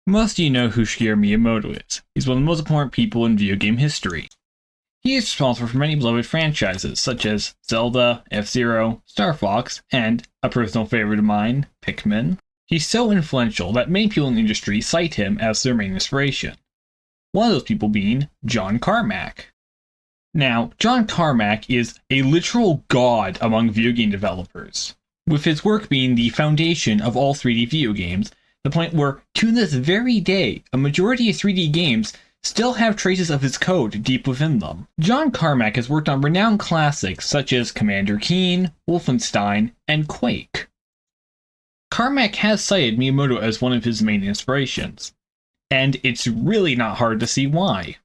Most of you know who Shigeru Miyamoto is. He's one of the most important people in video game history. He is responsible for many beloved franchises such as Zelda, F-Zero, Star Fox, and, a personal favorite of mine, Pikmin. He's so influential that many people in the industry cite him as their main inspiration. One of those people being John Carmack. Now, John Carmack is a literal god among video game developers, with his work being the foundation of all 3D video games, the point where, to this very day, a majority of 3D games still have traces of his code deep within them. John Carmack has worked on renowned classics such as Commander Keen, Wolfenstein, and Quake. Carmack has cited Miyamoto as one of his main inspirations, and it's really not hard to see why.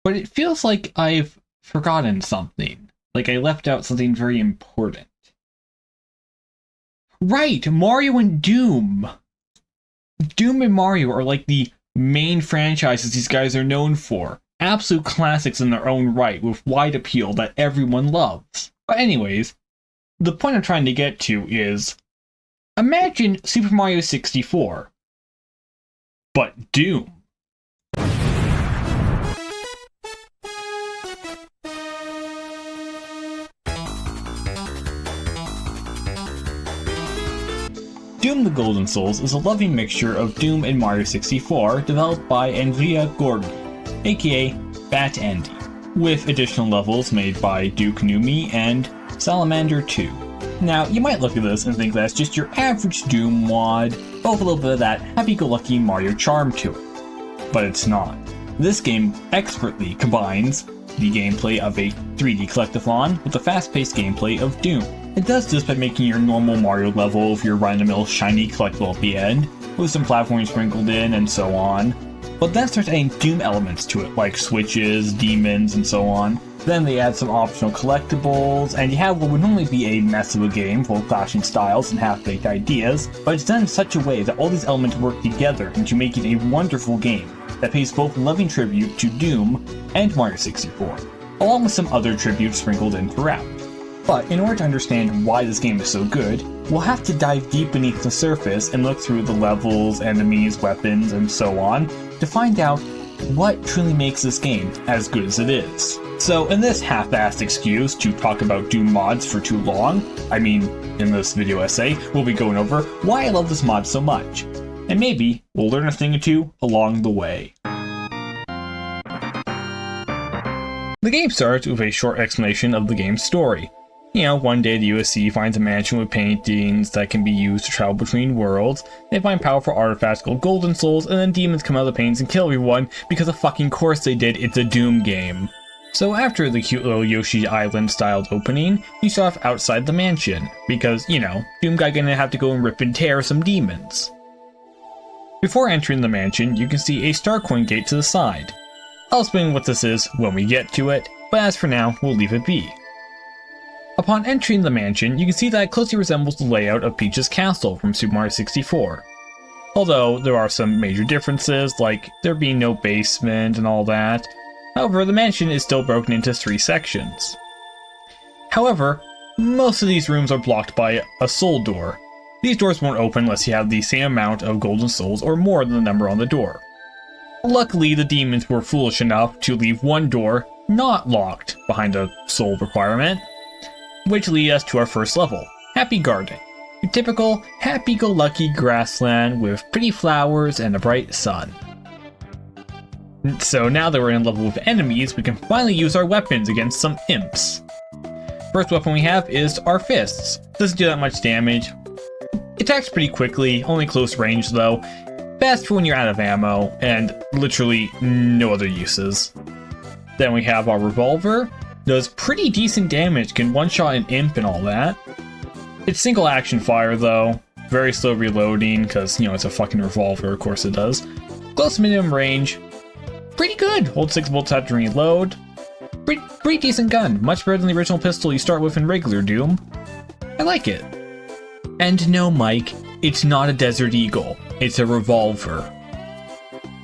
But it feels like I've forgotten something, like I left out something very important. Right, Mario and Doom! Doom and Mario are like the main franchises these guys are known for. Absolute classics in their own right, with wide appeal that everyone loves. But anyways, the point I'm trying to get to is, imagine Super Mario 64, but Doom. Doom the Golden Souls is a loving mixture of Doom and Mario 64 developed by Andrea Gorgi, aka Bat Andy, with additional levels made by Duke Numi and Salamander 2. Now, you might look at this and think that's just your average Doom mod, but with a little bit of that happy-go-lucky Mario charm to it. But it's not. This game expertly combines the gameplay of a 3D collectathon with the fast-paced gameplay of Doom. It does this by making your normal Mario level with your run-of-the-mill shiny collectible at the end, with some platforming sprinkled in and so on. But then starts adding Doom elements to it, like switches, demons, and so on. Then they add some optional collectibles, and you have what would normally be a mess of a game full of clashing styles and half-baked ideas, but it's done in such a way that all these elements work together into making a wonderful game that pays both loving tribute to Doom and Mario 64, along with some other tributes sprinkled in throughout. But in order to understand why this game is so good, we'll have to dive deep beneath the surface and look through the levels, enemies, weapons, and so on to find out what truly makes this game as good as it is. So in this half-assed excuse to talk about Doom mods for too long, in this video essay, we'll be going over why I love this mod so much. And maybe we'll learn a thing or two along the way. The game starts with a short explanation of the game's story. One day the USC finds a mansion with paintings that can be used to travel between worlds. They find powerful artifacts called Golden Souls, and then demons come out of the paintings and kill everyone because of fucking course they did, it's a Doom game. So after the cute little Yoshi Island styled opening, you start off outside the mansion, because, Doom guy gonna have to go and rip and tear some demons. Before entering the mansion, you can see a star coin gate to the side. I'll explain what this is when we get to it, but as for now, we'll leave it be. Upon entering the mansion, you can see that it closely resembles the layout of Peach's castle from Super Mario 64. Although there are some major differences, like there being no basement and all that. However, the mansion is still broken into 3 sections. However, most of these rooms are blocked by a soul door. These doors won't open unless you have the same amount of golden souls or more than the number on the door. Luckily, the demons were foolish enough to leave one door not locked behind a soul requirement, which leads us to our first level, Happy Garden. Your typical happy-go-lucky grassland with pretty flowers and a bright sun. So now that we're in a level with enemies, we can finally use our weapons against some imps. First weapon we have is our fists. Doesn't do that much damage. Attacks pretty quickly, only close range though. Best for when you're out of ammo, and literally no other uses. Then we have our revolver. Does pretty decent damage, can one-shot an imp and all that. It's single action fire though, very slow reloading because, it's a fucking revolver, of course it does. Close minimum range, pretty good, hold 6 bolts after reload. Pretty decent gun, much better than the original pistol you start with in regular Doom. I like it. And no, Mike, it's not a Desert Eagle, it's a revolver.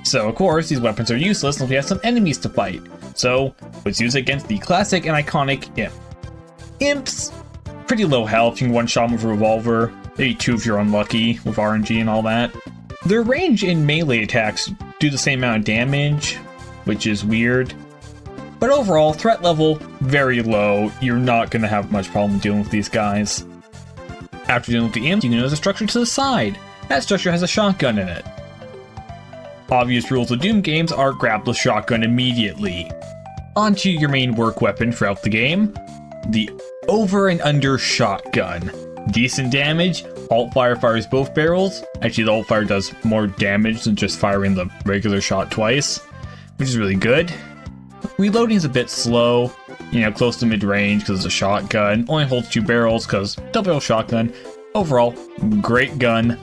So of course, these weapons are useless unless we have some enemies to fight. So, let's use it against the classic and iconic imp. Imps, pretty low health, you can one-shot them with a revolver, maybe 2 if you're unlucky, with RNG and all that. Their range and melee attacks do the same amount of damage, which is weird. But overall, threat level, very low. You're not going to have much problem dealing with these guys. After dealing with the imps, you can notice a structure to the side. That structure has a shotgun in it. Obvious rules of Doom games are grab the shotgun immediately. Onto your main work weapon throughout the game, the over and under shotgun. Decent damage, alt fire fires both barrels. Actually, the alt fire does more damage than just firing the regular shot twice, which is really good. Reloading is a bit slow, close to mid-range because it's a shotgun. Only holds 2 barrels because double shotgun. Overall, great gun,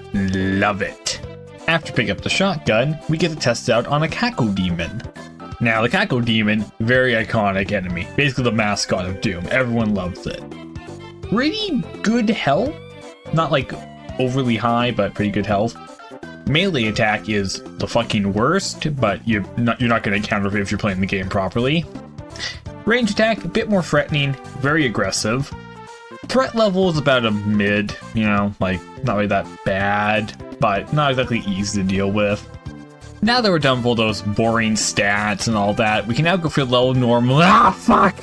love it. After picking up the shotgun, we get to test it out on a Cacodemon. Now, the Cacodemon, very iconic enemy. Basically the mascot of Doom. Everyone loves it. Pretty good health. Not like overly high, but pretty good health. Melee attack is the fucking worst, but you're not going to counter it if you're playing the game properly. Range attack, a bit more threatening, very aggressive. Threat level is about a mid, not really that bad, but not exactly easy to deal with. Now that we're done with all those boring stats and all that, we can now go for the level normal. Ah, fuck!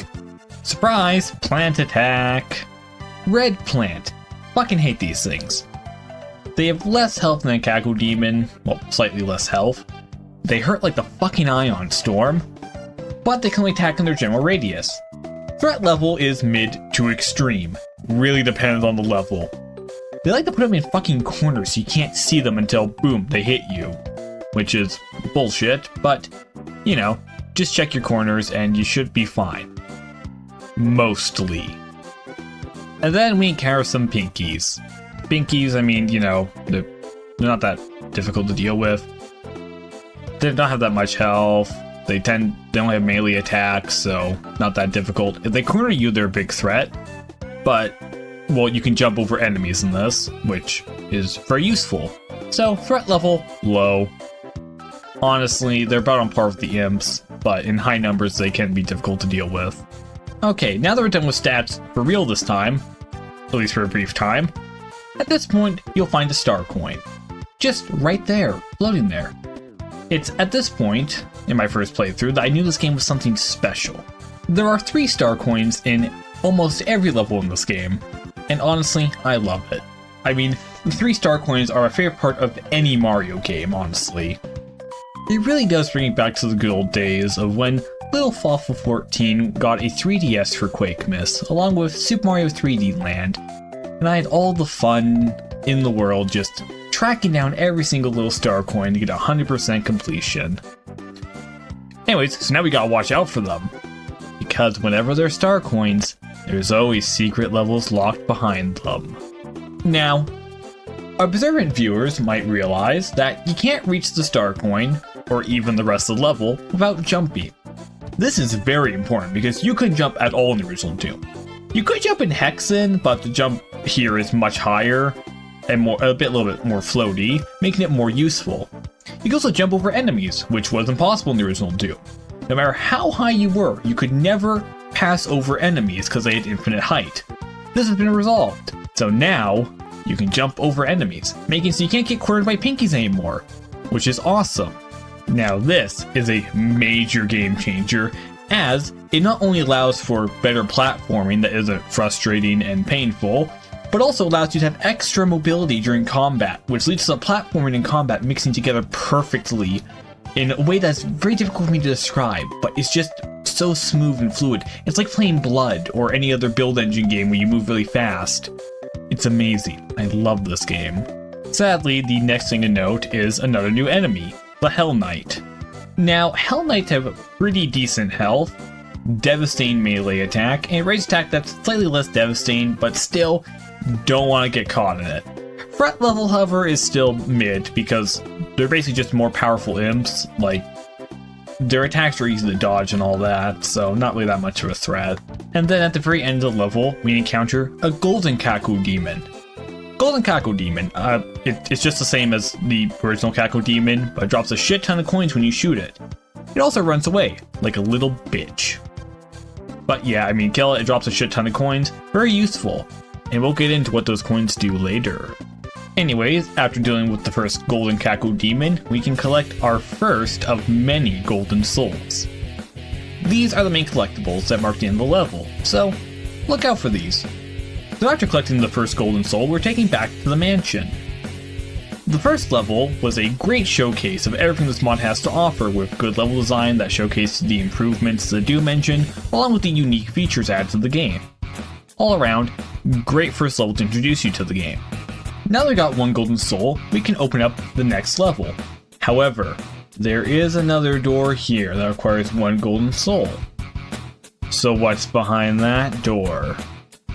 Surprise! Plant attack. Red plant. Fucking hate these things. They have less health than a Cacodemon, well, slightly less health. They hurt like the fucking Ion Storm, but they can only attack in their general radius. Threat level is mid to extreme. Really depends on the level. They like to put them in fucking corners so you can't see them until, boom, they hit you. Which is bullshit, but, just check your corners and you should be fine. Mostly. And then we encounter some pinkies. Pinkies, they're not that difficult to deal with. They don't have that much health. They only have melee attacks, so not that difficult. If they corner you, they're a big threat. But, well, you can jump over enemies in this, which is very useful. So, threat level, low. Honestly, they're about on par with the imps, but in high numbers they can be difficult to deal with. Okay, now that we're done with stats for real this time, at least for a brief time, at this point you'll find a star coin. Just right there, floating there. It's at this point, in my first playthrough, that I knew this game was something special. There are 3 star coins in almost every level in this game, and honestly, I love it. The 3 star coins are a favorite part of any Mario game, honestly. It really does bring me back to the good old days of when Little Fawful14 got a 3DS for Quake Miss, along with Super Mario 3D Land, and I had all the fun in the world just tracking down every single little star coin to get 100% completion. Anyways, so now we gotta watch out for them, because whenever they're star coins, there's always secret levels locked behind them. Now, observant viewers might realize that you can't reach the star coin, or even the rest of the level, without jumping. This is very important because you couldn't jump at all in the original Doom. You could jump in Hexen, but the jump here is much higher and a little bit more floaty, making it more useful. You could also jump over enemies, which was impossible in the original Doom. No matter how high you were, you could never pass over enemies because they had infinite height. This has been resolved, so now you can jump over enemies, making it so you can't get cornered by pinkies anymore, which is awesome. Now this is a major game changer, as it not only allows for better platforming that isn't frustrating and painful, but also allows you to have extra mobility during combat, which leads to platforming and combat mixing together perfectly in a way that's very difficult for me to describe, but it's just so smooth and fluid. It's like playing Blood or any other build engine game where you move really fast. It's amazing. I love this game. Sadly, the next thing to note is another new enemy, the Hell Knight. Now, Hell Knights have pretty decent health, devastating melee attack, and a range attack that's slightly less devastating, but still don't want to get caught in it. Threat level, however, is still mid because they're basically just more powerful imps. Like, their attacks are easy to dodge and all that, so not really that much of a threat. And then at the very end of the level, we encounter a Golden Cacodemon. Golden Cacodemon, it's just the same as the original Cacodemon, but it drops a shit ton of coins when you shoot it. It also runs away, like a little bitch. But yeah, kill it, it drops a shit ton of coins, very useful. And we'll get into what those coins do later. Anyways, after dealing with the first golden Kaku demon, we can collect our first of many golden souls. These are the main collectibles that mark the end of the level, so look out for these. So after collecting the first golden soul, we're taken back to the mansion. The first level was a great showcase of everything this mod has to offer, with good level design that showcased the improvements to the Doom engine, along with the unique features added to the game. All around, great first level to introduce you to the game. Now that we got one golden soul, we can open up the next level. However, there is another door here that requires one golden soul. So what's behind that door?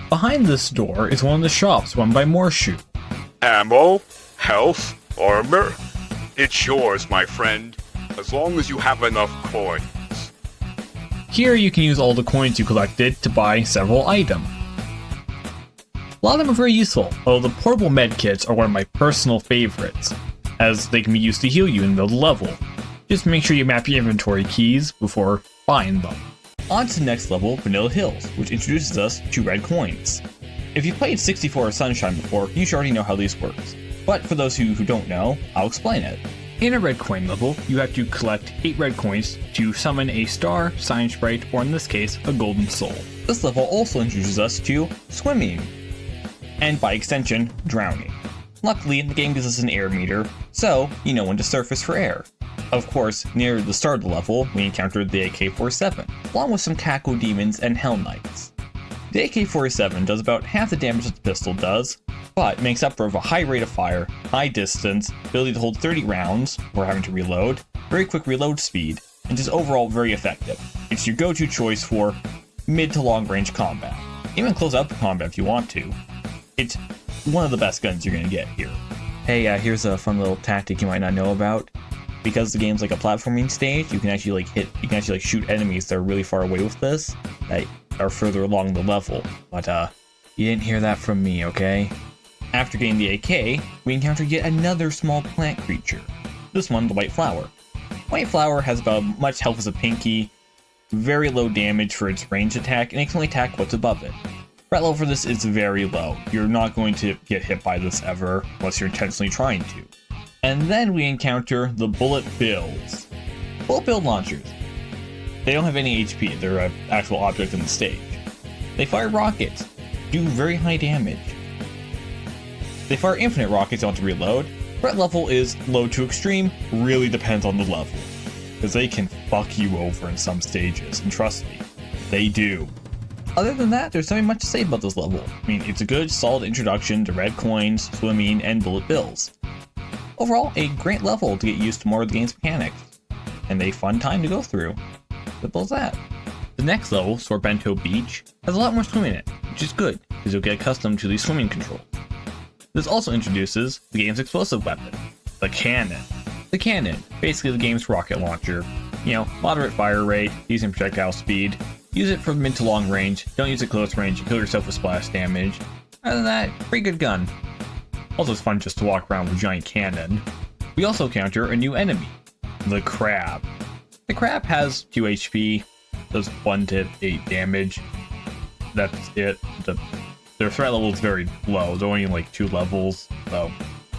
Behind this door is one of the shops run by Morshu. Ammo, health, armor. It's yours, my friend, as long as you have enough coins. Here you can use all the coins you collected to buy several items. A lot of them are very useful, although the portable medkits are one of my personal favorites, as they can be used to heal you in the middle of the level. Just make sure you map your inventory keys before buying them. On to the next level, Vanilla Hills, which introduces us to red coins. If you've played 64 Sunshine before, you should already know how these works. But for those who don't know, I'll explain it. In a red coin level, you have to collect 8 red coins to summon a star, sign sprite, or in this case, a golden soul. This level also introduces us to swimming, and by extension, drowning. Luckily, the game gives us an air meter, so you know when to surface for air. Of course, near the start of the level, we encountered the AK-47, along with some Kaku demons and Hell Knights. The AK-47 does about half the damage that the pistol does, but makes up for a high rate of fire, high distance, ability to hold 30 rounds before having to reload, very quick reload speed, and just overall very effective. It's your go-to choice for mid to long range combat. Even close-up combat if you want to. It's one of the best guns you're going to get here. Hey, here's a fun little tactic you might not know about. Because the game's like a platforming stage, you can actually shoot enemies that are really far away with this, that are further along the level. But you didn't hear that from me, okay? After getting the AK, we encounter yet another small plant creature. This one, the White Flower. White Flower has about as much health as a Pinky, very low damage for its range attack, and it can only attack what's above it. Threat level for this is very low. You're not going to get hit by this ever, unless you're intentionally trying to. And then we encounter the Bullet Bills. Bullet Bill launchers. They don't have any HP, they're an actual object in the stage. They fire rockets, do very high damage. They fire infinite rockets onto reload. Threat level is low to extreme, really depends on the level. Because they can fuck you over in some stages, and trust me, they do. Other than that, there's nothing much to say about this level. I mean, it's a good, solid introduction to red coins, swimming, and bullet bills. Overall, a great level to get used to more of the game's mechanics, and a fun time to go through. Simple as that. The next level, Sorbento Beach, has a lot more swimming in it, which is good, because you'll get accustomed to these swimming controls. This also introduces the game's explosive weapon, the cannon. The cannon, basically the game's rocket launcher. You know, moderate fire rate, decent projectile speed. Use it for mid to long range, don't use it close range, you kill yourself with splash damage. Other than that, pretty good gun. Also, it's fun just to walk around with a giant cannon. We also encounter a new enemy, the Crab. The Crab has 2 HP, does 1 to 8 damage. That's it. Their threat level is very low, they're only like 2 levels, so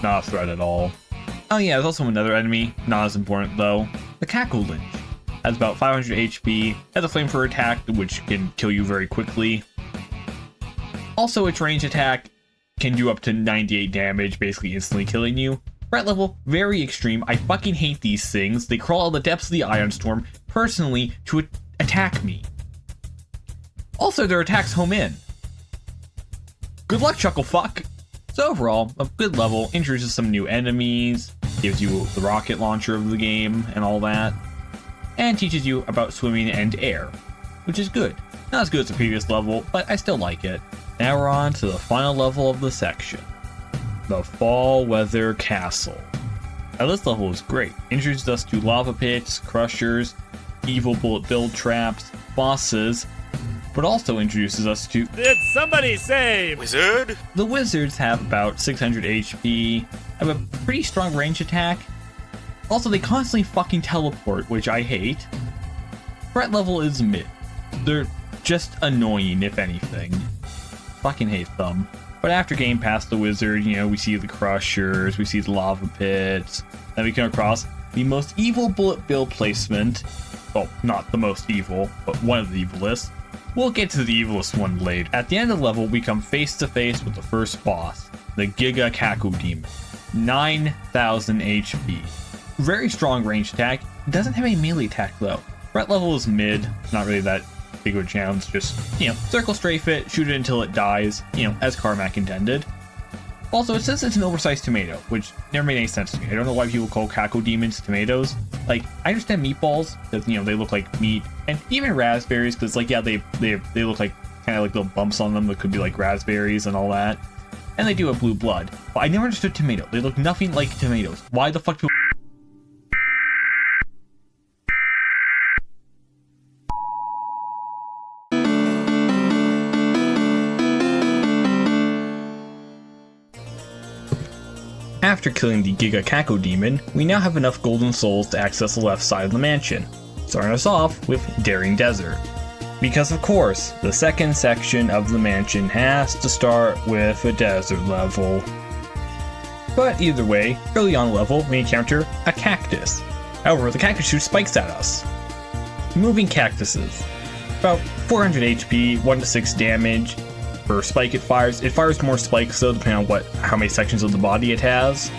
not a threat at all. Oh yeah, there's also another enemy, not as important though. The Kaku Lynch. Has about 500 HP, has a flamethrower attack which can kill you very quickly. Also, its range attack can do up to 98 damage, basically instantly killing you. Threat level, very extreme. I fucking hate these things. They crawl out of the depths of the Ion Storm, personally, to attack me. Also, their attacks home in. Good luck, Chuckle Fuck! So overall, a good level, introduces some new enemies, gives you the rocket launcher of the game and all that, and teaches you about swimming and air, which is good. Not as good as the previous level, but I still like it. Now we're on to the final level of the section, the Fall Weather Castle. Now this level is great. Introduces us to lava pits, crushers, evil bullet build traps, bosses, but also introduces us to... Did somebody say wizard? The wizards have about 600 HP, have a pretty strong range attack. Also, they constantly fucking teleport, which I hate. Threat level is mid. They're just annoying, if anything. Fucking hate them. But after getting past the wizard, you know, we see the crushers, we see the lava pits, then we come across the most evil bullet bill placement. Well, not the most evil, but one of the evilest. We'll get to the evilest one later. At the end of the level, we come face to face with the first boss, the Giga Kaku Demon. 9,000 HP. Very strong range attack. Doesn't have a melee attack though. Threat level is mid, not really that big of a challenge, just, you know, circle strafe it, shoot it until it dies, you know, as Carmack intended. Also, it says it's an oversized tomato, which never made any sense to me. I don't know why people call Kako Demons tomatoes. Like, I understand meatballs, because, you know, they look like meat, and even raspberries, because, like, yeah, they look like, kind of like little bumps on them that could be like raspberries and all that. And they do have blue blood. But I never understood tomato. They look nothing like tomatoes. Why the fuck do After killing the Giga Kako Demon, we now have enough golden souls to access the left side of the mansion, starting us off with Daring Desert. Because of course, the second section of the mansion has to start with a desert level. But either way, early on the level, we encounter a cactus. However, the cactus shoots spikes at us. Moving cactuses. About 400 HP, 1 to 6 damage. Per spike it fires more spikes though, depending on how many sections of the body it has.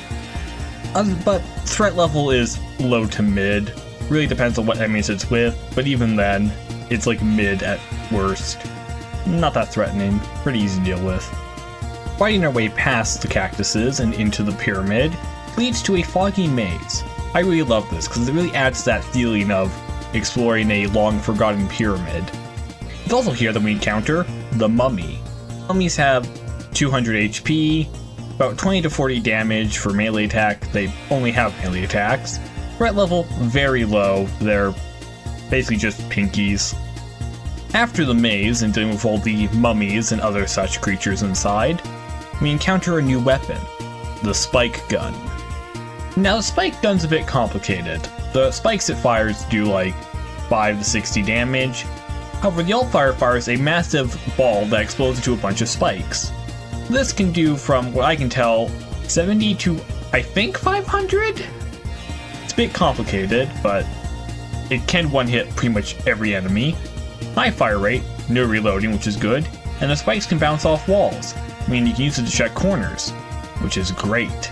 But threat level is low to mid. Really depends on what enemies it's with, but even then, it's like mid at worst. Not that threatening, pretty easy to deal with. Fighting our way past the cactuses and into the pyramid leads to a foggy maze. I really love this because it really adds that feeling of exploring a long forgotten pyramid. It's also here that we encounter the mummy. Mummies have 200 HP, about 20 to 40 damage for melee attack. They only have melee attacks. Threat level, very low. They're basically just pinkies. After the maze and dealing with all the mummies and other such creatures inside, we encounter a new weapon, the spike gun. Now the spike gun's a bit complicated. The spikes it fires do like 5 to 60 damage. However, the alt-fire fires a massive ball that explodes into a bunch of spikes. This can do, from what I can tell, 70 to, I think, 500? It's a bit complicated, but it can one-hit pretty much every enemy. High fire rate, no reloading, which is good, and the spikes can bounce off walls, meaning you can use it to check corners, which is great.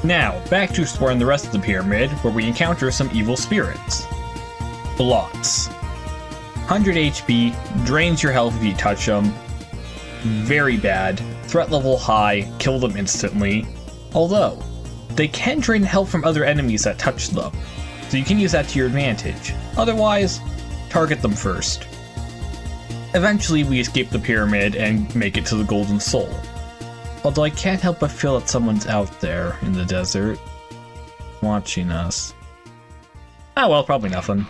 Now, back to exploring the rest of the pyramid, where we encounter some evil spirits. Blocks. 100 HP, drains your health if you touch them. Very bad, threat level high, kill them instantly. Although, they can drain health from other enemies that touch them, so you can use that to your advantage. Otherwise, target them first. Eventually, we escape the pyramid and make it to the Golden Soul. Although I can't help but feel that someone's out there in the desert, watching us. Ah well, probably nothing.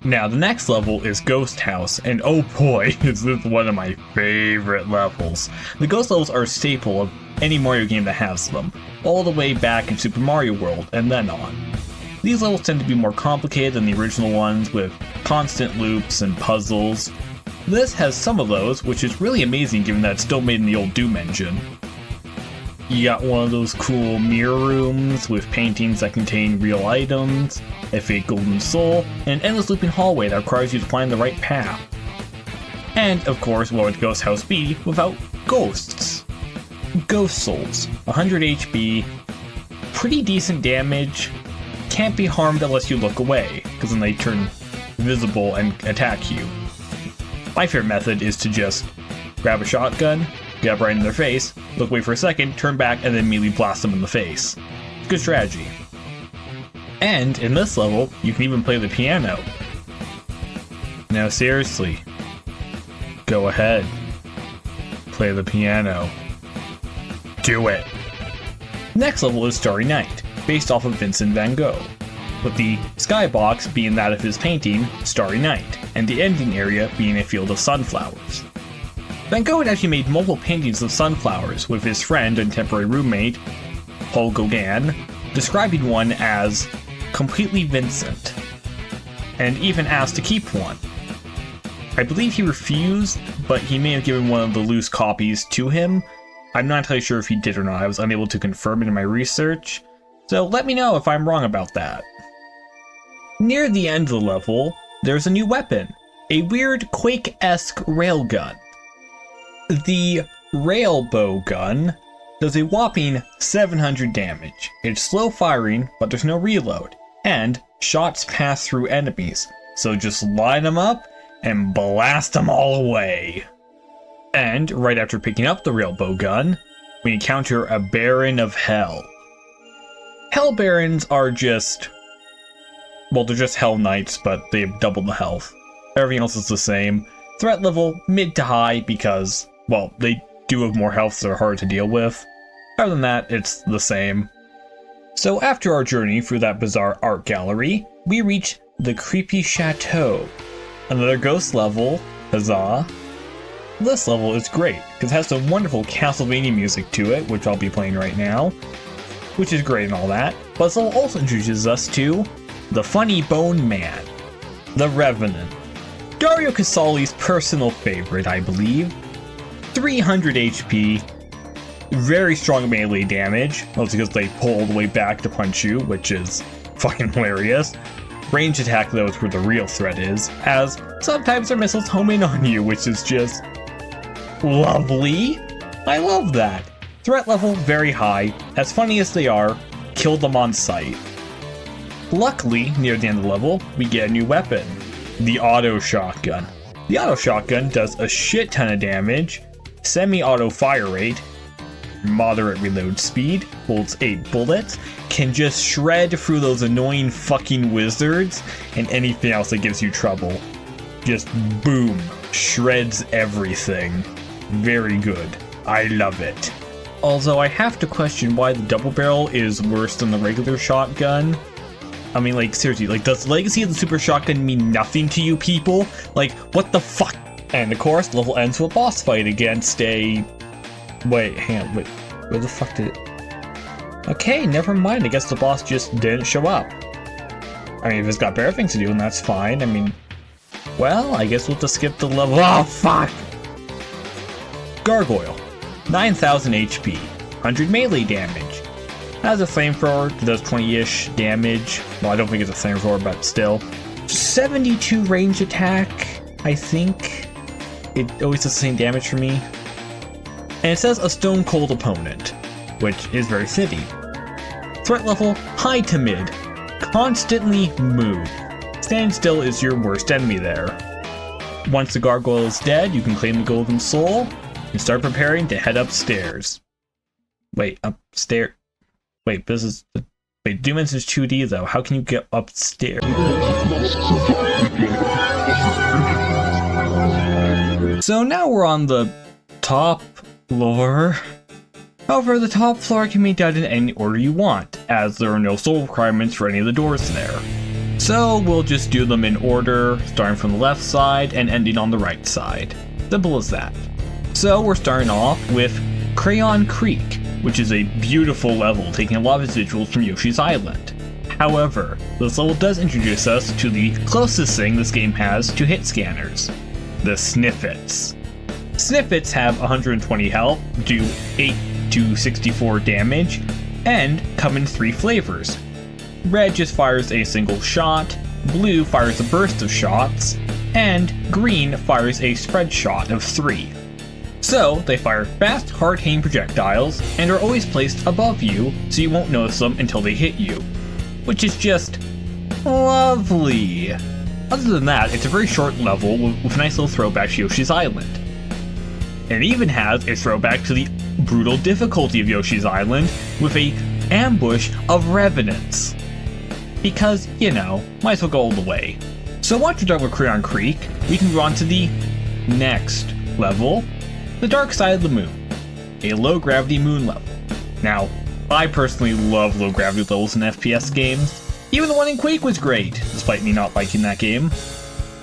Now, the next level is Ghost House, and oh boy, is this one of my favorite levels. The ghost levels are a staple of any Mario game that has them, all the way back in Super Mario World and then on. These levels tend to be more complicated than the original ones, with constant loops and puzzles. This has some of those, which is really amazing given that it's still made in the old Doom engine. You got one of those cool mirror rooms with paintings that contain real items, a fake golden soul, and an endless looping hallway that requires you to find the right path. And, of course, what would Ghost House be without ghosts? Ghost souls, 100 HP, pretty decent damage, can't be harmed unless you look away, because then they turn visible and attack you. My favorite method is to just grab a shotgun, get right in their face, look away for a second, turn back, and then immediately blast them in the face. Good strategy. And in this level, you can even play the piano. Now seriously, go ahead, play the piano. Do it! Next level is Starry Night, based off of Vincent van Gogh, with the skybox being that of his painting, Starry Night, and the ending area being a field of sunflowers. Van Gogh had actually made multiple paintings of sunflowers with his friend and temporary roommate, Paul Gauguin, describing one as completely Vincent, and even asked to keep one. I believe he refused, but he may have given one of the loose copies to him, I'm not entirely sure if he did or not. I was unable to confirm it in my research, so let me know if I'm wrong about that. Near the end of the level, there's a new weapon, a weird Quake-esque railgun. The Railbow Gun does a whopping 700 damage. It's slow firing, but there's no reload, and shots pass through enemies, so just line them up and blast them all away. And right after picking up the Railbow Gun, we encounter a Baron of Hell. Hell Barons are just... well, they're just Hell Knights, but they have double the health. Everything else is the same. Threat level, mid to high, because, well, they do have more health, so they're hard to deal with. Other than that, it's the same. So after our journey through that bizarre art gallery, we reach the Creepy Chateau. Another ghost level, huzzah. This level is great, because it has some wonderful Castlevania music to it, which I'll be playing right now, which is great and all that, but this level also introduces us to the Funny Bone Man, the Revenant. Dario Casali's personal favorite, I believe. 300 HP, very strong melee damage, mostly because they pull all the way back to punch you, which is fucking hilarious. Range attack, though, is where the real threat is, as sometimes their missiles home in on you, which is just lovely. I love that. Threat level, very high. As funny as they are, kill them on sight. Luckily, near the end of the level, we get a new weapon, the Auto Shotgun. The Auto Shotgun does a shit ton of damage, semi-auto fire rate, moderate reload speed, holds 8 bullets, can just shred through those annoying fucking wizards and anything else that gives you trouble. Just boom, shreds everything. Very good. I love it. Although I have to question why the double barrel is worse than the regular shotgun. I mean, like, seriously, like, does Legacy of the Super Shotgun mean nothing to you people? Like, what the fuck? And of course, the level ends with a boss fight against a... wait, hang on, wait, where the fuck did it... okay, never mind, I guess the boss just didn't show up. I mean, if it's got better things to do, then that's fine. I mean, well, I guess we'll just skip the level. Oh, fuck! Gargoyle. 9,000 HP, 100 melee damage. Has a flamethrower, does 20-ish damage. Well, I don't think it's a flamethrower, but still. 72 range attack, I think. It always does the same damage for me. And it says a stone cold opponent, which is very fitting. Threat level, high to mid. Constantly move. Standing still is your worst enemy there. Once the gargoyle is dead, you can claim the golden soul and start preparing to head upstairs. Wait, upstairs? Wait, this is... wait, Doom is 2D though. How can you get upstairs? So now we're on the top floor. However, the top floor can be done in any order you want, as there are no soul requirements for any of the doors there. So we'll just do them in order, starting from the left side and ending on the right side. Simple as that. So we're starting off with Crayon Creek, which is a beautiful level, taking a lot of its visuals from Yoshi's Island. However, this level does introduce us to the closest thing this game has to hit scanners, the Sniffets. Sniffets have 120 health, do 8 to 64 damage, and come in 3 flavors. Red just fires a single shot, blue fires a burst of shots, and green fires a spread shot of 3. So, they fire fast, hard-hitting projectiles, and are always placed above you, so you won't notice them until they hit you. Which is just... lovely. Other than that, it's a very short level with a nice little throwback to Yoshi's Island. And it even has a throwback to the brutal difficulty of Yoshi's Island with a ambush of revenants. Because, you know, might as well go all the way. So once we're done with Crayon Creek, we can move on to the next level, the Dark Side of the Moon, a low-gravity moon level. Now, I personally love low-gravity levels in FPS games. Even the one in Quake was great, despite me not liking that game.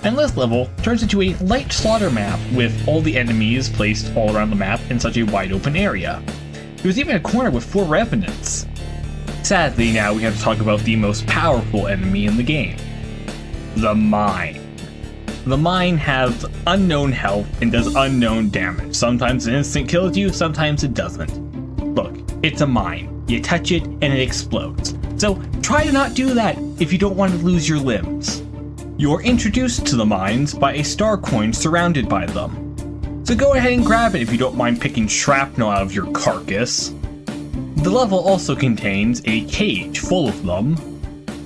And this level turns into a light slaughter map with all the enemies placed all around the map in such a wide open area. There's even a corner with 4 revenants. Sadly, now we have to talk about the most powerful enemy in the game, the Mine. The mine has unknown health and does unknown damage. Sometimes an instant kills you, sometimes it doesn't. Look, it's a mine. You touch it and it explodes. So try to not do that if you don't want to lose your limbs. You're introduced to the mines by a star coin surrounded by them. So go ahead and grab it if you don't mind picking shrapnel out of your carcass. The level also contains a cage full of them.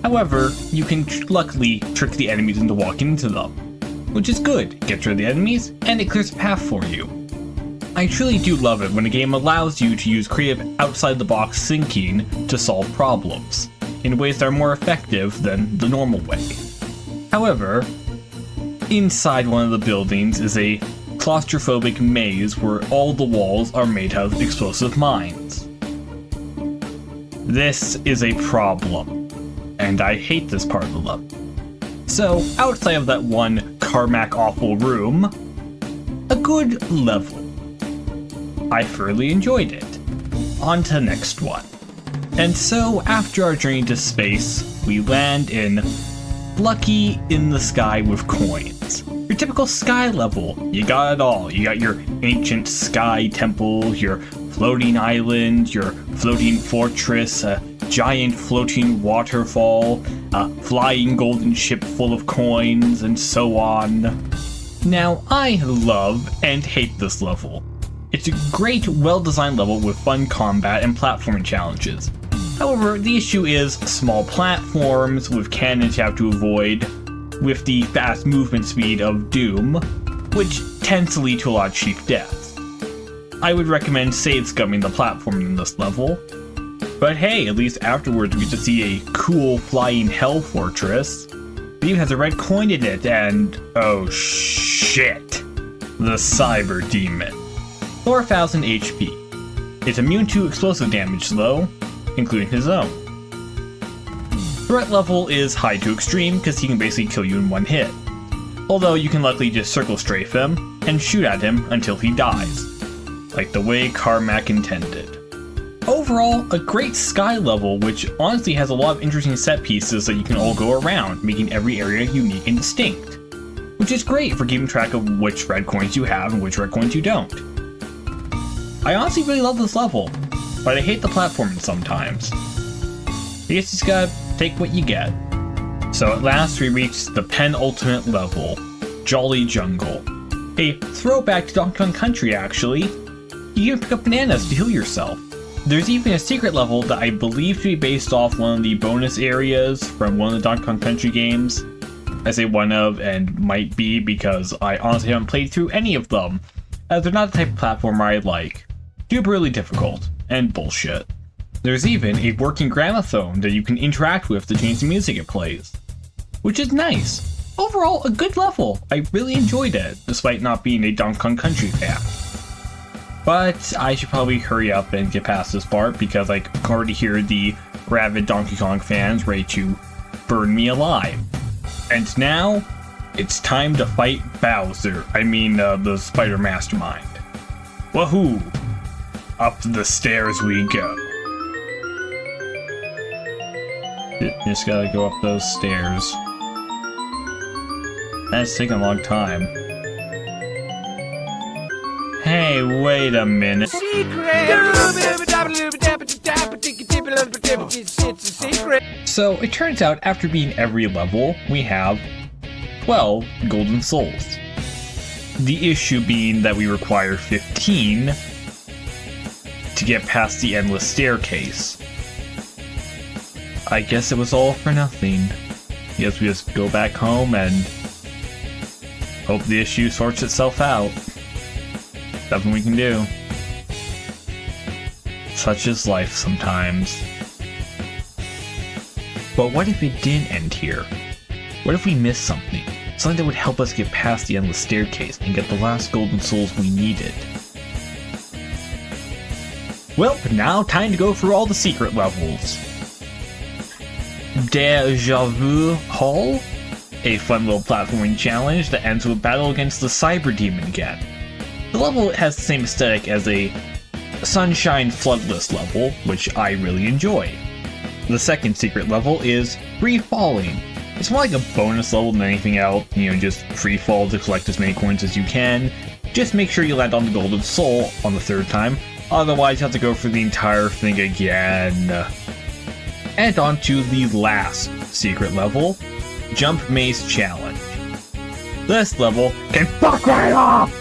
However, you can luckily trick the enemies into walking into them, which is good. Gets rid of the enemies, and it clears a path for you. I truly do love it when a game allows you to use creative outside-the-box thinking to solve problems, in ways that are more effective than the normal way. However, inside one of the buildings is a claustrophobic maze where all the walls are made out of explosive mines. This is a problem, and I hate this part of the level. So, outside of that one Carmack awful room, a good level. I thoroughly enjoyed it. On to the next one. And so, after our journey to space, we land in Lucky in the Sky with Coins. Your typical sky level. You got it all. You got your ancient sky temple, your floating island, your floating fortress, a giant floating waterfall, a flying golden ship full of coins, and so on. Now, I love and hate this level. It's a great, well-designed level with fun combat and platforming challenges. However, the issue is small platforms with cannons you have to avoid, with the fast movement speed of Doom, which tends to lead to a lot of cheap deaths. I would recommend save scumming the platform in this level, but hey, at least afterwards we get to see a cool flying hell fortress. It even has a red coin in it, and oh shit, the Cyber Demon. 4,000 HP. It's immune to explosive damage though, including his own. Threat level is high to extreme because he can basically kill you in one hit. Although you can luckily just circle strafe him and shoot at him until he dies, like the way Carmack intended. Overall, a great sky level which honestly has a lot of interesting set pieces that you can all go around, making every area unique and distinct. Which is great for keeping track of which red coins you have and which red coins you don't. I honestly really love this level, but I hate the platforming sometimes. I guess you just gotta take what you get. So at last we reached the penultimate level, Jolly Jungle. A throwback to Donkey Kong Country actually. You can pick up bananas to heal yourself. There's even a secret level that I believe to be based off one of the bonus areas from one of the Donkey Kong Country games. I say one of, and might be because I honestly haven't played through any of them, as they're not the type of platformer I like. Too brutally difficult, and bullshit. There's even a working gramophone that you can interact with to change the music it plays, which is nice. Overall, a good level. I really enjoyed it, despite not being a Donkey Kong Country fan. But I should probably hurry up and get past this part because I can already hear the rabid Donkey Kong fans ready to burn me alive. And now, it's time to fight Bowser. The Spider Mastermind. Wahoo! Up the stairs we go. Just gotta go up those stairs. That's taking a long time. Hey, wait a minute. So, it turns out after beating every level, we have 12 golden souls. The issue being that we require 15 to get past the endless staircase. I guess it was all for nothing. Guess we just go back home and hope the issue sorts itself out. Nothing we can do. Such is life sometimes. But what if it didn't end here? What if we missed something? Something that would help us get past the endless staircase and get the last golden souls we needed. Well, now time to go through all the secret levels. Deja Vu Hall, a fun little platforming challenge that ends with a battle against the Cyber Demon again. The level has the same aesthetic as a Sunshine Floodless level, which I really enjoy. The second secret level is Free Falling, It's more like a bonus level than anything else, just free fall to collect as many coins as you can. Just make sure you land on the golden soul on the 3rd time, otherwise you have to go for the entire thing again. And on to the last secret level, Jump Maze Challenge. This level can fuck right off!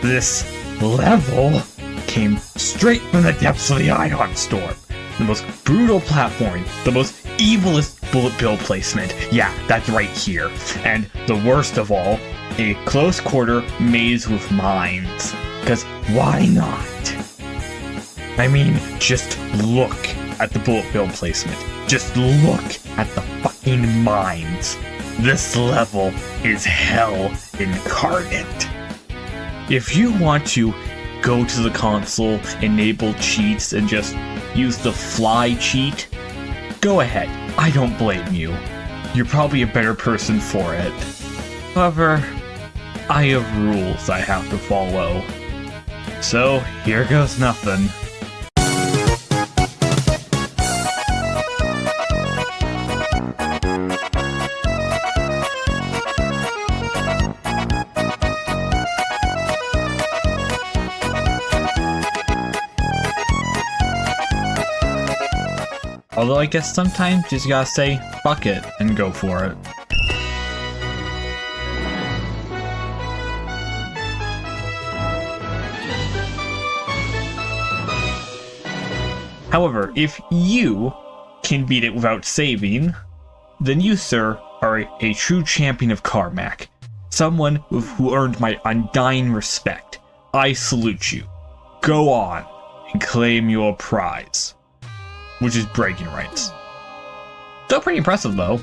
This level came straight from the depths of the Ion Storm. The most brutal platform, the most evilest bullet bill placement. Yeah, that's right here. And the worst of all, a close quarter maze with mines. Cause why not? I mean, just look at the bullet bill placement. Just look at the fucking mines. This level is hell incarnate. If you want to go to the console, enable cheats, and just use the fly cheat, go ahead. I don't blame you. You're probably a better person for it. However, I have rules I have to follow. So, here goes nothing. Although I guess sometimes you just gotta say, fuck it, and go for it. However, if you can beat it without saving, then you, sir, are a true champion of Carmack. Someone who earned my undying respect. I salute you. Go on and claim your prize. Which is bragging rights. Still pretty impressive, though.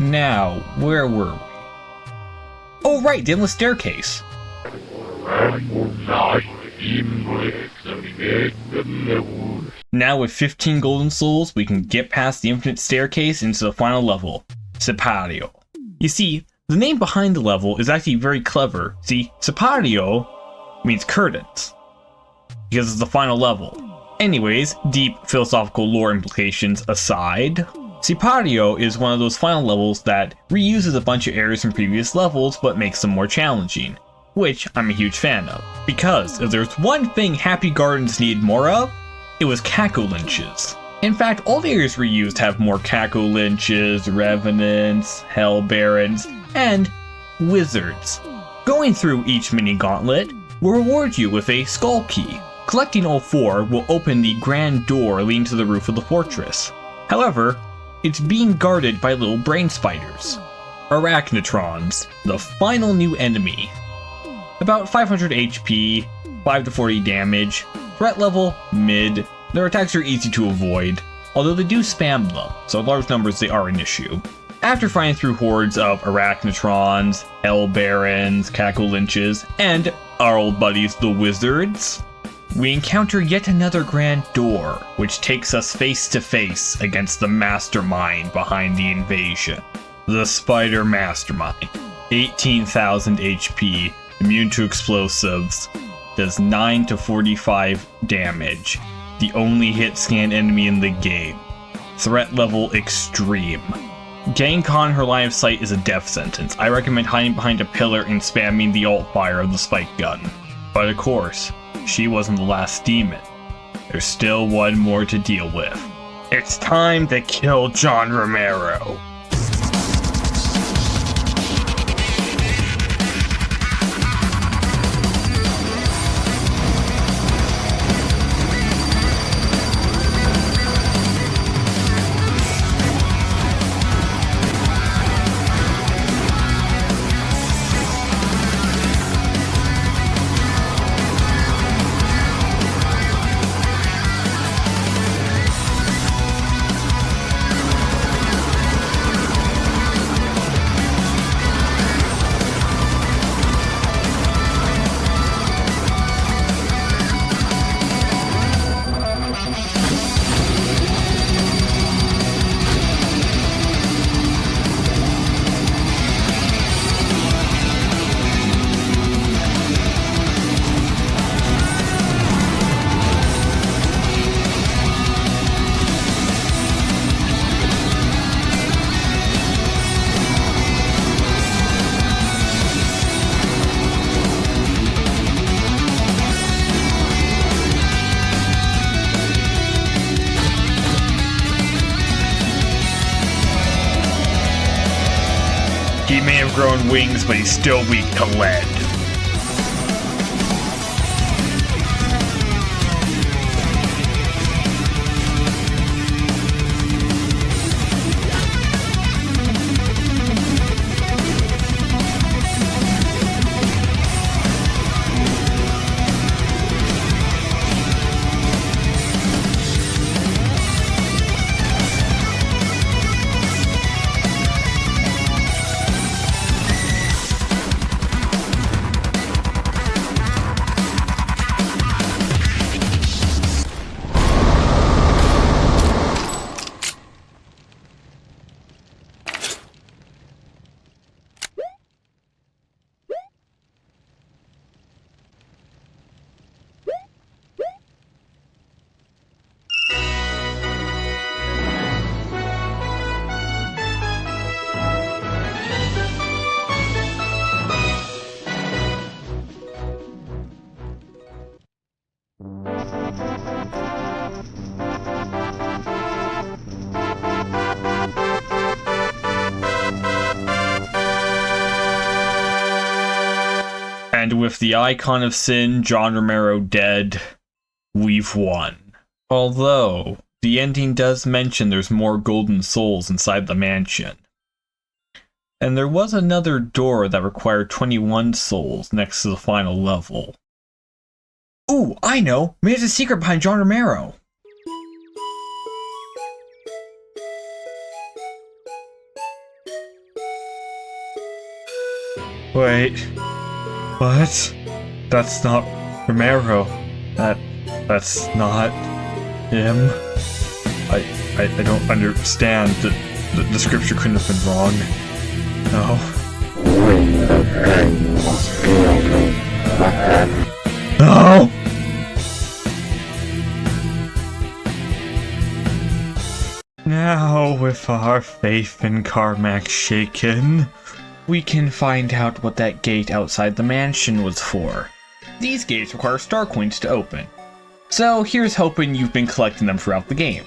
Now, where were we? Oh, right, the endless staircase. Now, with 15 golden souls, we can get past the infinite staircase into the final level, Sipario. You see, the name behind the level is actually very clever. See, Sipario means curtains, because it's the final level. Anyways, deep philosophical lore implications aside, Sipario is one of those final levels that reuses a bunch of areas from previous levels but makes them more challenging, which I'm a huge fan of. Because if there's one thing Happy Gardens need more of, it was Caco-Lynches. In fact, all the areas reused have more Caco-Lynches, Revenants, Hell Barons, and Wizards. Going through each mini gauntlet will reward you with a Skull Key. Collecting all 4 will open the grand door leading to the roof of the fortress. However, it's being guarded by little brain spiders. Arachnotrons, the final new enemy. About 500 HP, 5 to 40 damage, threat level mid. Their attacks are easy to avoid, although they do spam them, so in large numbers they are an issue. After fighting through hordes of Arachnotrons, Hell Barons, Caco-Lynches, and our old buddies the Wizards, we encounter yet another grand door, which takes us face to face against the mastermind behind the invasion. The Spider Mastermind. 18,000 HP, immune to explosives, does 9 to 45 damage. The only hit scan enemy in the game. Threat level extreme. Getting caught in her line of sight is a death sentence. I recommend hiding behind a pillar and spamming the alt fire of the spike gun. But of course, she wasn't the last demon. There's still one more to deal with. It's time to kill John Romero. He may have grown wings, but he's still weak to lead. And with the icon of sin, John Romero, dead, we've won. Although, the ending does mention there's more golden souls inside the mansion. And there was another door that required 21 souls next to the final level. Ooh, I know! Maybe there's a secret behind John Romero! Wait... What? That's not Romero. That's not him. I don't understand. The scripture couldn't have been wrong. No. No! Now, with our faith in Carmack shaken, we can find out what that gate outside the mansion was for. These gates require star coins to open. So here's hoping you've been collecting them throughout the game.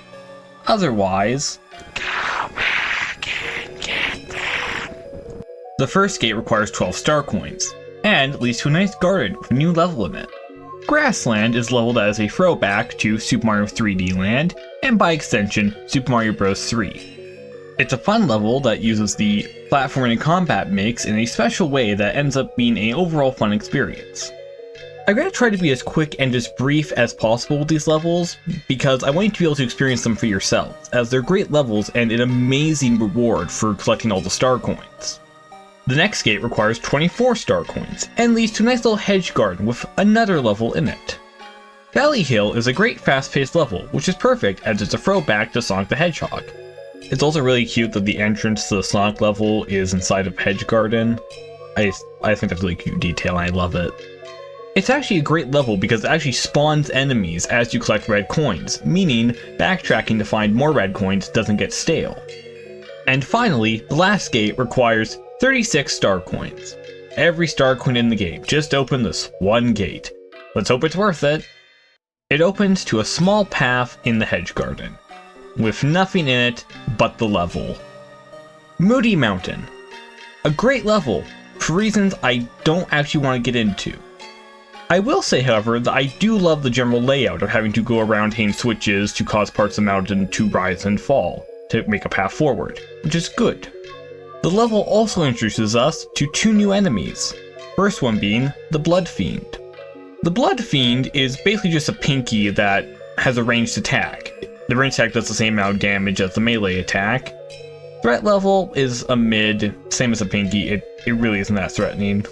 Otherwise, go back and get them. The first gate requires 12 star coins, and leads to a nice garden with a new level in it. Grassland is leveled as a throwback to Super Mario 3D Land, and by extension, Super Mario Bros. 3. It's a fun level that uses the platforming and combat mix in a special way that ends up being an overall fun experience. I'm going to try to be as quick and as brief as possible with these levels, because I want you to be able to experience them for yourselves, as they're great levels and an amazing reward for collecting all the star coins. The next gate requires 24 star coins, and leads to a nice little hedge garden with another level in it. Valley Hill is a great fast-paced level, which is perfect as it's a throwback to Sonic the Hedgehog. It's also really cute that the entrance to the Sonic level is inside of Hedge Garden. I think that's a really cute detail and I love it. It's actually a great level because it actually spawns enemies as you collect red coins, meaning backtracking to find more red coins doesn't get stale. And finally, the last gate requires 36 star coins. Every star coin in the game, just open this one gate. Let's hope it's worth it. It opens to a small path in the Hedge Garden, with nothing in it but the level. Moody Mountain. A great level, for reasons I don't actually want to get into. I will say, however, that I do love the general layout of having to go around hitting switches to cause parts of the mountain to rise and fall, to make a path forward, which is good. The level also introduces us to two new enemies, first one being the Blood Fiend. The Blood Fiend is basically just a pinky that has a ranged attack. The ranged attack does the same amount of damage as the melee attack. Threat level is a mid, same as a pinky, it really isn't that threatening.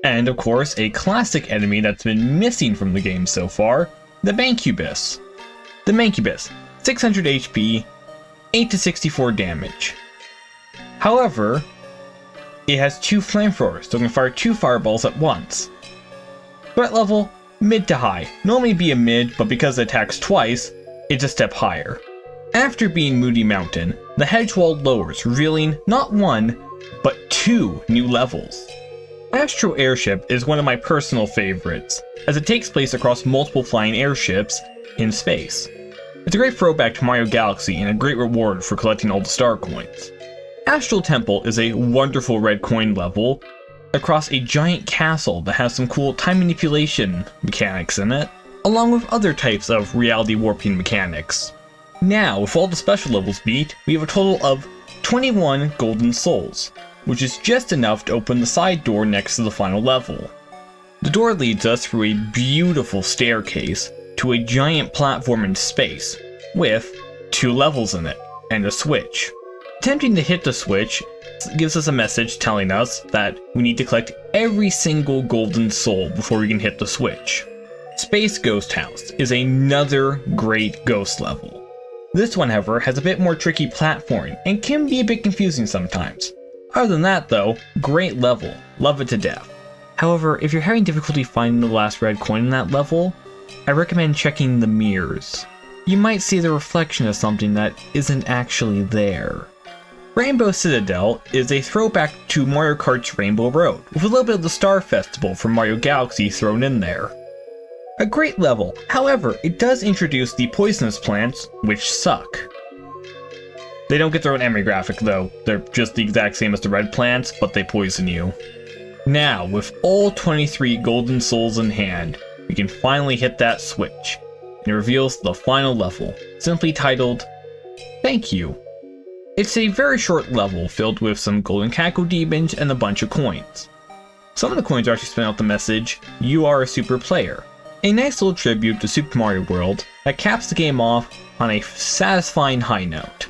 And of course, a classic enemy that's been missing from the game so far, the Mancubus. The Mancubus, 600 HP, 8 to 64 damage. However, it has two flamethrowers, so it can fire two fireballs at once. Threat level, mid to high. Normally be a mid, but because it attacks twice, it's a step higher. After being Moody Mountain, the hedge wall lowers, revealing not one, but two new levels. Astro Airship is one of my personal favorites, as it takes place across multiple flying airships in space. It's a great throwback to Mario Galaxy and a great reward for collecting all the star coins. Astral Temple is a wonderful red coin level across a giant castle that has some cool time manipulation mechanics in it, along with other types of reality warping mechanics. Now, with all the special levels beat, we have a total of 21 golden souls, which is just enough to open the side door next to the final level. The door leads us through a beautiful staircase to a giant platform in space, with 2 levels in it, and a switch. Attempting to hit the switch gives us a message telling us that we need to collect every single golden soul before we can hit the switch. Space Ghost House is another great ghost level. This one, however, has a bit more tricky platforming and can be a bit confusing sometimes. Other than that though, great level, love it to death. However, if you're having difficulty finding the last red coin in that level, I recommend checking the mirrors. You might see the reflection of something that isn't actually there. Rainbow Citadel is a throwback to Mario Kart's Rainbow Road, with a little bit of the Star Festival from Mario Galaxy thrown in there. A great level, however, it does introduce the poisonous plants, which suck. They don't get their own enemy graphic though, they're just the exact same as the red plants, but they poison you. Now, with all 23 golden souls in hand, we can finally hit that switch, and it reveals the final level, simply titled, Thank You. It's a very short level filled with some golden cackle demons and a bunch of coins. Some of the coins are actually spelling out the message, You are a super player. A nice little tribute to Super Mario World that caps the game off on a satisfying high note.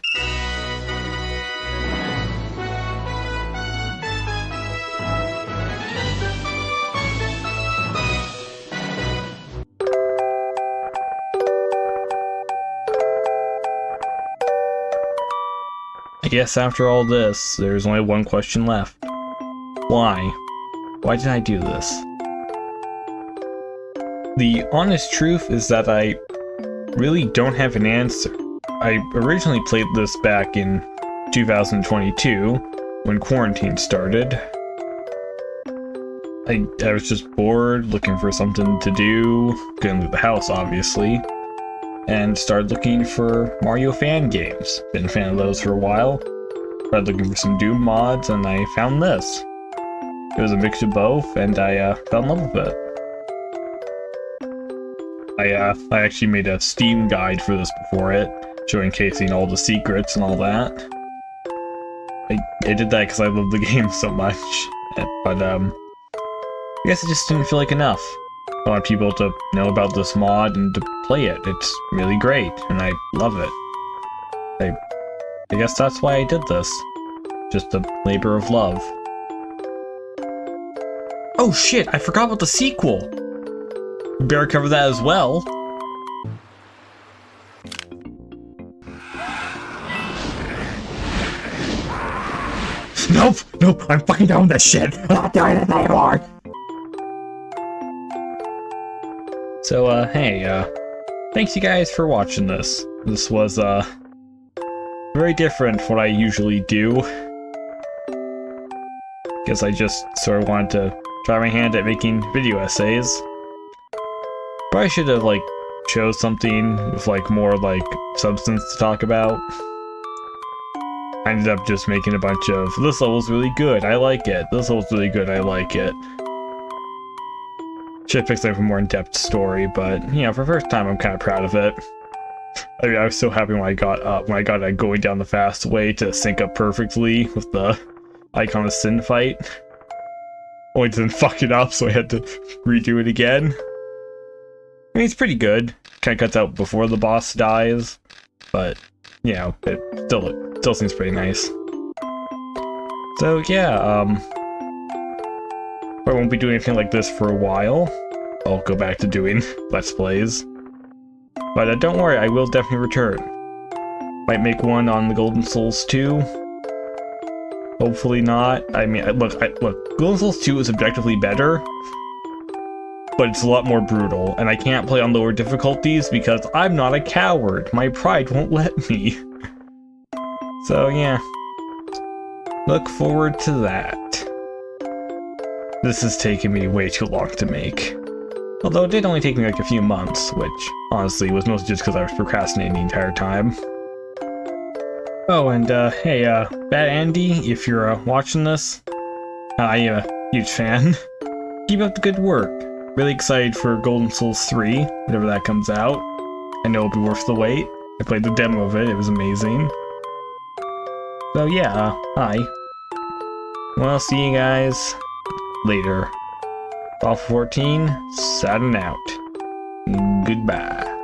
I guess after all this, there's only one question left. Why? Why did I do this? The honest truth is that I really don't have an answer. I originally played this back in 2022, when quarantine started. I was just bored, looking for something to do, couldn't leave the house obviously, and started looking for Mario fan games. Been a fan of those for a while. Started looking for some Doom mods, and I found this. It was a mix of both, and I fell in love with it. I actually made a Steam guide for this before it, showing casing all the secrets and all that. I did that because I love the game so much, but I guess it just didn't feel like enough. I want people to know about this mod and to play it. It's really great, and I love it. I guess that's why I did this. Just a labor of love. Oh shit, I forgot about the sequel! We better cover that as well. Nope, I'm fucking done with this shit. I'm not doing it anymore. So, hey, thanks you guys for watching this. This was, very different from what I usually do. Guess I just sort of wanted to try my hand at making video essays. Probably should have, like, chose something with, like, more, like, substance to talk about. I ended up just making a bunch of, this level's really good, I like it. This level's really good, I like it. Should have picked like a more in-depth story, but, you know, for the first time, I'm kind of proud of it. I mean, I was so happy when I got it going down the fast way to sync up perfectly with the Icon of Sin fight. Only didn't fuck it up, so I had to redo it again. I mean, it's pretty good. Kind of cuts out before the boss dies, but, you know, it still seems pretty nice. So, yeah, I won't be doing anything like this for a while. I'll go back to doing Let's Plays. But don't worry, I will definitely return. Might make one on the Golden Souls 2. Hopefully not. I mean, look, Golden Souls 2 is objectively better, but it's a lot more brutal, and I can't play on lower difficulties because I'm not a coward. My pride won't let me. So yeah, look forward to that. This has taken me way too long to make. Although it did only take me like a few months, which honestly was mostly just because I was procrastinating the entire time. Oh, and hey, Bad Andy, if you're watching this, I am a huge fan. Keep up the good work. Really excited for Golden Souls 3, whenever that comes out. I know it'll be worth the wait. I played the demo of it, it was amazing. So yeah, hi. Well, I'll see you guys later. Fall 14, signing out. Goodbye.